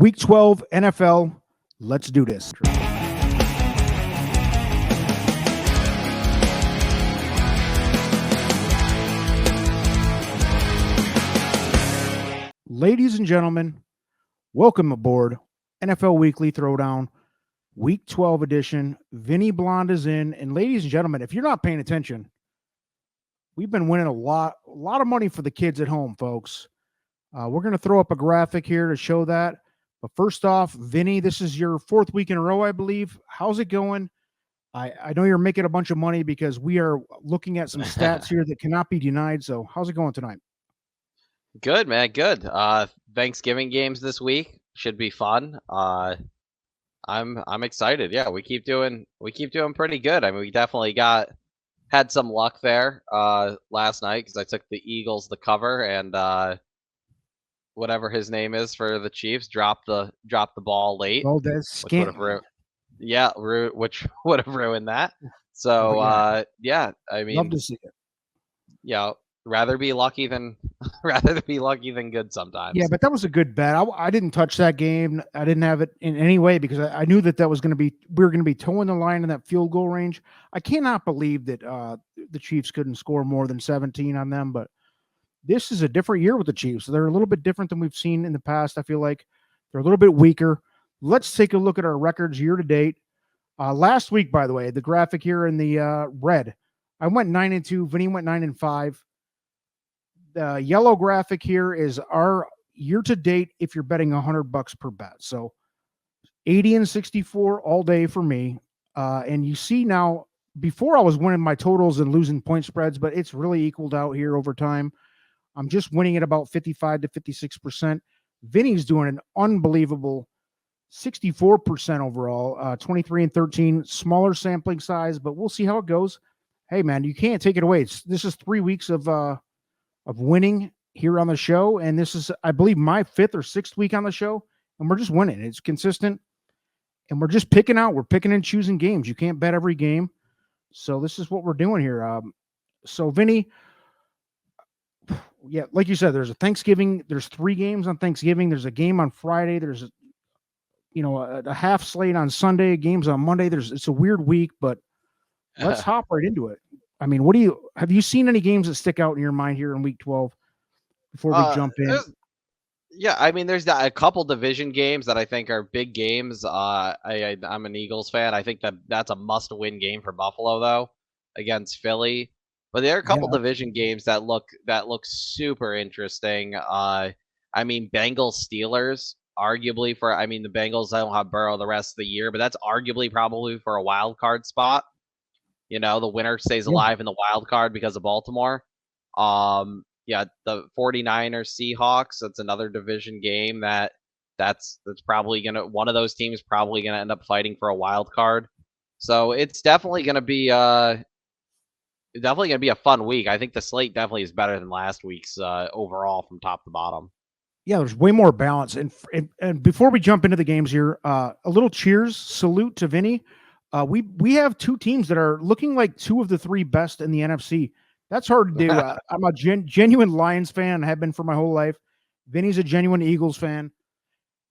Week 12 NFL. Let's do this. Ladies and gentlemen, welcome aboard NFL Weekly Throwdown, Week 12 edition. Vinny Blonde is in. And ladies and gentlemen, if you're not paying attention, we've been winning a lot of money for the kids at home, folks. We're going to throw up a graphic here to show that. But first off, Vinny, this is your fourth week in a row, I believe. How's it going? I know you're making a bunch of money because we are looking at some stats here that cannot be denied. So how's it going tonight? Good, man. Good. Thanksgiving games this week should be fun. I'm excited. Yeah, we keep doing pretty good. I mean, we definitely had some luck there last night because I took the Eagles the cover, and whatever his name is for the Chiefs dropped the ball late. Oh, that's which would have ruined that. So yeah, I mean, love to see it. Yeah, rather be lucky than good sometimes. Yeah, but that was a good bet. I didn't touch that game. I didn't have it in any way because I knew that was going to be, we were going to be towing the line in that field goal range. I cannot believe that the Chiefs couldn't score more than 17 on them, but this is a different year with the Chiefs. They're a little bit different than we've seen in the past. I feel like they're a little bit weaker. Let's take a look at our records year to date. Last week, by the way, the graphic here in the red, I went 9-2. Vinny went 9-5. The yellow graphic here is our year to date if you're betting $100 per bet. So 80-64 all day for me. And you see now, before I was winning my totals and losing point spreads, but it's really equaled out here over time. I'm just winning at about 55 to 56%. Vinny's doing an unbelievable 64% overall, 23-13, smaller sampling size, but we'll see how it goes. Hey, man, you can't take it away. This is 3 weeks of winning here on the show, and this is, I believe, my 5th or 6th week on the show, and we're just winning. It's consistent, and we're just picking and choosing games. You can't bet every game, so this is what we're doing here. So, Vinny, yeah, like you said, there's a Thanksgiving. There's 3 games on Thanksgiving. There's a game on Friday. There's a half slate on Sunday. Games on Monday. It's a weird week, but let's hop right into it. I mean, have you seen any games that stick out in your mind here in Week 12 before we jump in? Yeah, I mean, there's a couple division games that I think are big games. I'm an Eagles fan. I think that's a must-win game for Buffalo, though, against Philly. But there are a couple division games that look super interesting. I mean, Bengals Steelers, arguably the Bengals don't have Burrow the rest of the year, but that's arguably probably for a wild card spot. You know, the winner stays alive in the wild card because of Baltimore. The 49ers Seahawks, that's another division game that's probably one of those teams probably gonna end up fighting for a wild card. So it's definitely gonna be a fun week. I think the slate definitely is better than last week's overall from top to bottom. Yeah, there's way more balance. And before we jump into the games here, a little salute to Vinny. We have 2 teams that are looking like 2 of the 3 best in the NFC. That's hard to do. I'm a genuine Lions fan, have been for my whole life. Vinny's a genuine Eagles fan.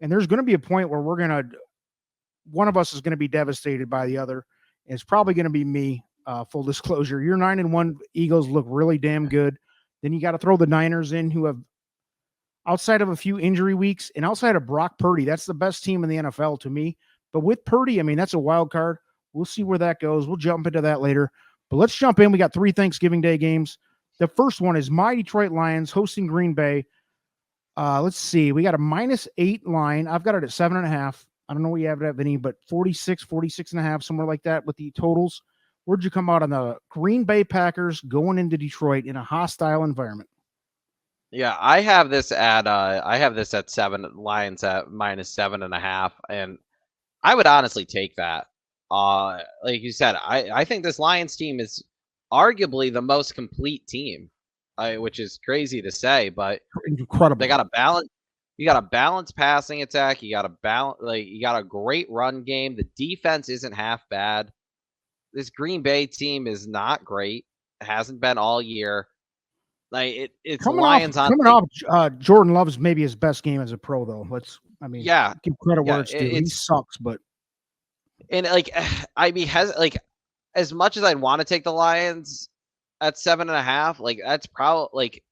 And there's going to be a point where one of us is going to be devastated by the other. And it's probably going to be me, full disclosure. Your 9-1 Eagles look really damn good. Then you got to throw the Niners in, who have, outside of a few injury weeks and outside of Brock Purdy, that's the best team in the NFL to me. But with Purdy, I mean, that's a wild card. We'll see where that goes. We'll jump into that later. But let's jump in. We got 3 Thanksgiving Day games. The first one is my Detroit Lions hosting Green Bay. Let's see. We got a -8 line. I've got it at 7.5. I don't know what you have it at, Vinny, but 46.5, somewhere like that with the totals. Where'd you come out on the Green Bay Packers going into Detroit in a hostile environment? Yeah, I have this at 7, Lions at -7.5, and I would honestly take that. Like you said, I think this Lions team is arguably the most complete team, which is crazy to say, but incredible. They got a balance. You got a balanced passing attack. You got you got a great run game. The defense isn't half bad. This Green Bay team is not great. It hasn't been all year. Like it's coming Lions off Jordan Love's maybe his best game as a pro, though. I mean, Yeah, give credit where yeah, it's due. He it's sucks, but and like I mean, has like as much as I'd want to take the Lions at 7.5, like that's probably like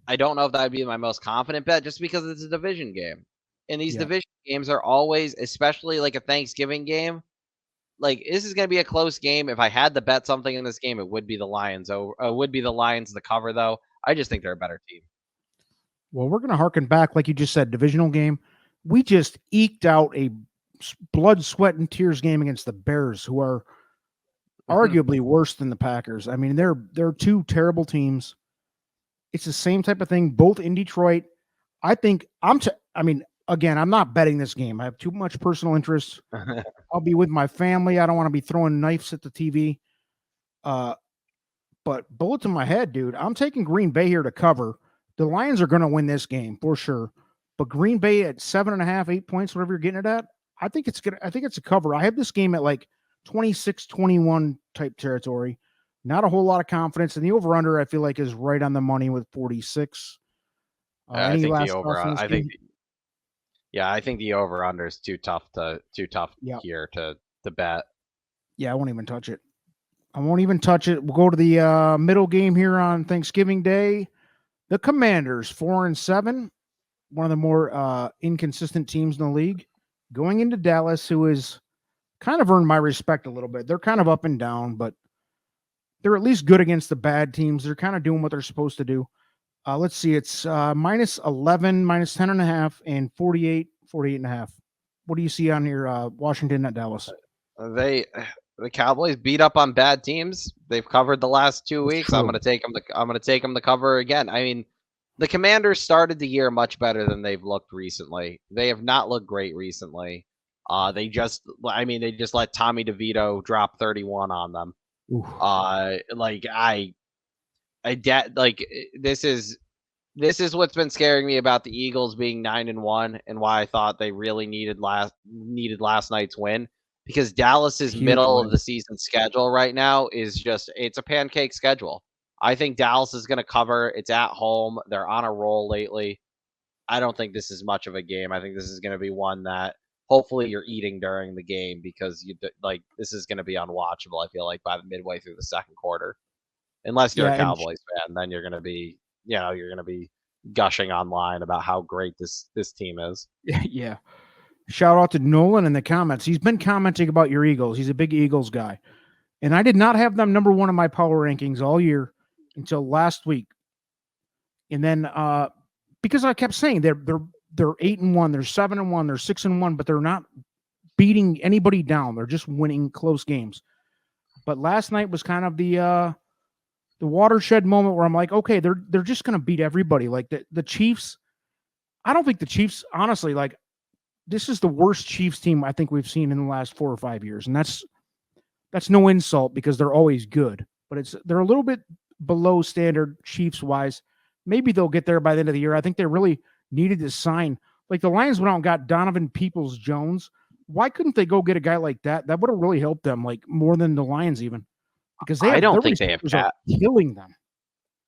I don't know if that would be my most confident bet just because it's a division game. And these yeah. division games are always, especially like a Thanksgiving game, like this is going to be a close game. If I had to bet something in this game, it would be the Lions. Would be the Lions the cover though. I just think they're a better team. Well, we're going to harken back, like you just said, divisional game. We just eked out a blood, sweat, and tears game against the Bears, who are arguably worse than the Packers. I mean, they're two terrible teams. It's the same type of thing, both in Detroit. I think I mean, again, I'm not betting this game. I have too much personal interest. I'll be with my family. I don't want to be throwing knives at the TV. But bullet to my head, dude. I'm taking Green Bay here to cover. The Lions are going to win this game for sure. But Green Bay at 7.5, 8 points, whatever you're getting it at, I think it's a cover. I have this game at like 26-21 type territory. Not a whole lot of confidence. And the over-under, I feel like, is right on the money with 46. I think the over. I think I think the over under is too tough Yep. here to bet. Yeah, I won't even touch it. We'll go to the middle game here on Thanksgiving Day. The Commanders, 4-7, one of the more inconsistent teams in the league, going into Dallas, who has kind of earned my respect a little bit. They're kind of up and down, but they're at least good against the bad teams. They're kind of doing what they're supposed to do. Let's see. It's minus 11, minus 10.5, and 48.5. What do you see on here, Washington at Dallas? The Cowboys beat up on bad teams. They've covered the last 2 weeks. True. I'm going to take them to cover again. I mean, the Commanders started the year much better than they've looked recently. They have not looked great recently. They just let Tommy DeVito drop 31 on them. This is what's been scaring me about the Eagles being 9-1 and why I thought they really needed last night's win, because Dallas's middle of the season schedule right now is just, it's a pancake schedule. I think Dallas is going to cover. It's at home. They're on a roll lately. I don't think this is much of a game. I think this is going to be one that hopefully you're eating during the game, because this is going to be unwatchable, I feel like, by the midway through the second quarter. Unless you're a Cowboys fan, then you're going to be, gushing online about how great this team is. Yeah. Shout out to Nolan in the comments. He's been commenting about your Eagles. He's a big Eagles guy. And I did not have them number one in my power rankings all year until last week. And then because I kept saying they're 8-1, they're 7-1, they're 6-1, but they're not beating anybody down. They're just winning close games. But last night was kind of the watershed moment where I'm like, okay, they're just going to beat everybody. Like the Chiefs, I don't think the Chiefs, honestly, like, this is the worst Chiefs team I think we've seen in the last 4 or 5 years. And that's no insult, because they're always good, but they're a little bit below standard Chiefs wise. Maybe they'll get there by the end of the year. I think they really needed to sign, like the Lions went out and got Donovan Peoples-Jones. Why couldn't they go get a guy like that? That would have really helped them, like more than the Lions even, because I don't think they have cap. Killing them.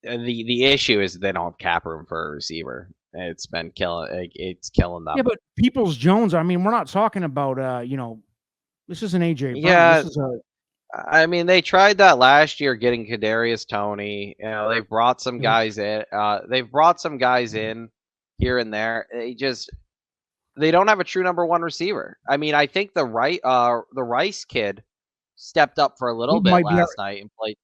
The issue is they don't have cap room for a receiver. It's been killing. It's killing them. Yeah, but Peoples-Jones, I mean, we're not talking about this is an AJ. Yeah, I mean, they tried that last year, getting Kadarius Toney. They've brought some guys in. They've brought some guys in here and there. They don't have a true number one receiver. I mean, I think the Rice kid stepped up for a little bit last night and played.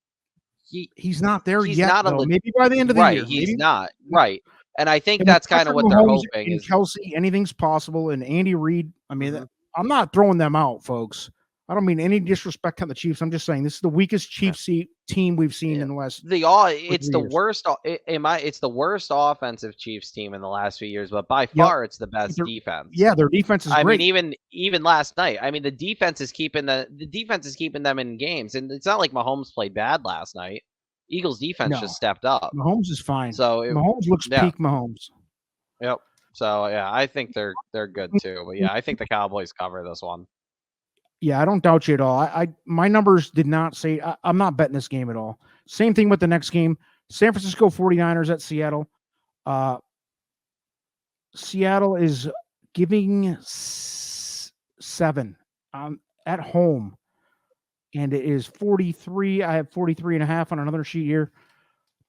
He's not there yet. Maybe by the end of the year. He's not right. And I think that's kind of what they're hoping is Kelsey. Anything's possible, and Andy Reid. I mean, I'm not throwing them out, folks. I don't mean any disrespect on the Chiefs. I'm just saying this is the weakest Chiefs team we've seen in the last. It's the worst. It's the worst offensive Chiefs team in the last few years, but by far it's the best defense. Yeah, their defense is great. I mean, even last night. I mean, the defense is keeping them in games, and it's not like Mahomes played bad last night. Eagles defense just stepped up. Mahomes is fine. So Mahomes looks peak Mahomes. Yep. So yeah, I think they're good too. But yeah, I think the Cowboys cover this one. Yeah, I don't doubt you at all. My numbers did not say I'm not betting this game at all. Same thing with the next game. San Francisco 49ers at Seattle. Seattle is giving 7 at home, and it is 43. I have 43.5 on another sheet here.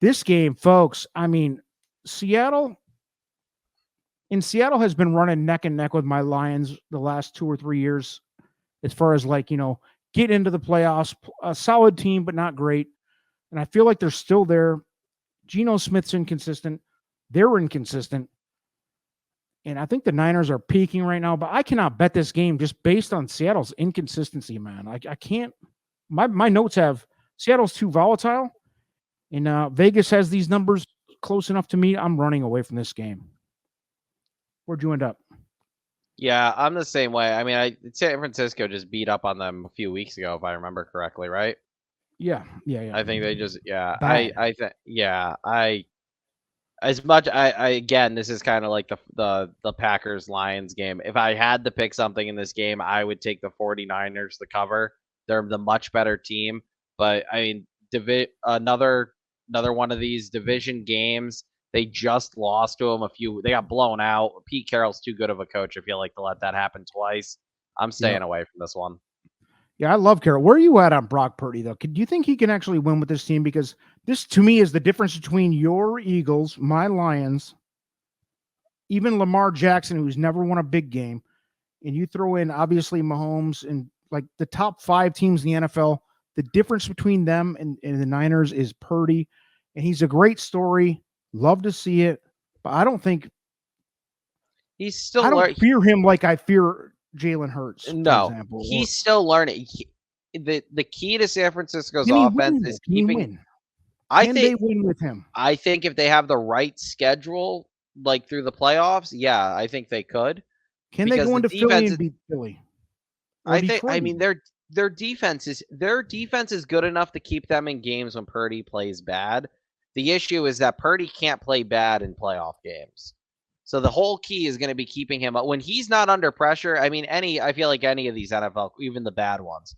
This game, folks, I mean, Seattle has been running neck and neck with my Lions the last 2 or 3 years as far as get into the playoffs, a solid team, but not great. And I feel like they're still there. Geno Smith's inconsistent. They're inconsistent. And I think the Niners are peaking right now, but I cannot bet this game just based on Seattle's inconsistency, man. I can't. My notes have Seattle's too volatile, and Vegas has these numbers close enough to me. I'm running away from this game. Where'd you end up? Yeah, I'm the same way. I mean, San Francisco just beat up on them a few weeks ago, if I remember correctly, right? Yeah. I think they just, Bad. I think, as much, I again, this is kind of like the Packers Lions game. If I had to pick something in this game, I would take the 49ers to cover. They're the much better team, but I mean, another one of these division games. They just lost to them they got blown out. Pete Carroll's too good of a coach, I feel like, to let that happen twice. I'm staying away from this one. Yeah, I love Carroll. Where are you at on Brock Purdy, though? Do you think he can actually win with this team? Because this, to me, is the difference between your Eagles, my Lions, even Lamar Jackson, who's never won a big game, and you throw in, obviously, Mahomes and like the top 5 teams in the NFL. The difference between them and the Niners is Purdy, and he's a great story. Love to see it, but I don't think he's still. I don't fear him like I fear Jalen Hurts. No, for example. He's still learning. The key to San Francisco's offense is keeping. Can they win with him? I think if they have the right schedule, like through the playoffs, yeah, I think they could. Can they go into Philly and beat Philly? I think. I mean, their defense is good enough to keep them in games when Purdy plays bad. The issue is that Purdy can't play bad in playoff games. So the whole key is going to be keeping him up when he's not under pressure. I mean, I feel like any of these NFL, even the bad ones,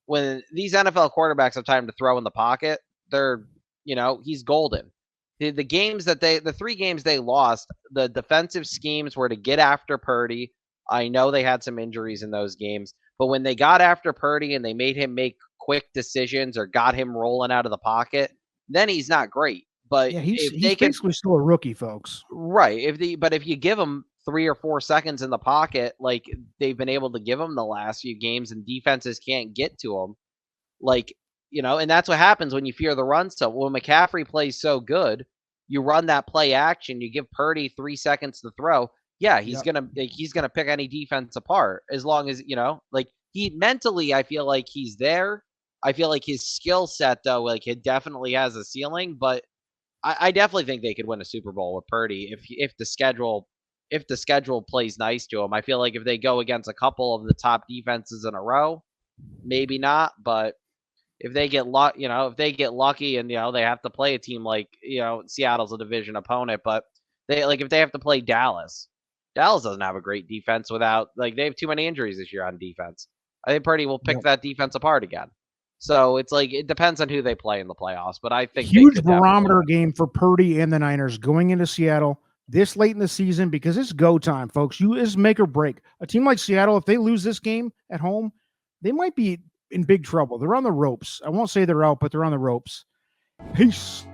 when these NFL quarterbacks have time to throw in the pocket, he's golden. The 3 games they lost, the defensive schemes were to get after Purdy. I know they had some injuries in those games, but when they got after Purdy and they made him make quick decisions or got him rolling out of the pocket, then he's not great. But yeah, he's basically still a rookie, folks. Right. If you give him 3 or 4 seconds in the pocket, like they've been able to give him the last few games, and defenses can't get to him, and that's what happens when you fear the run. So when McCaffrey plays so good, you run that play action, you give Purdy 3 seconds to throw. Yeah, he's gonna pick any defense apart as long as he mentally. I feel like he's there. I feel like his skill set, though, it definitely has a ceiling, but I definitely think they could win a Super Bowl with Purdy if the schedule plays nice to him. I feel like if they go against a couple of the top defenses in a row, maybe not, but if they get lucky and they have to play a team like Seattle's a division opponent, but if they have to play Dallas doesn't have a great defense without they have too many injuries this year on defense. I think Purdy will pick that defense apart again. So it's it depends on who they play in the playoffs, but I think huge barometer game for Purdy and the Niners going into Seattle this late in the season because it's go time, folks. It's make or break. A team like Seattle, if they lose this game at home, they might be in big trouble. They're on the ropes. I won't say they're out, but they're on the ropes. Peace.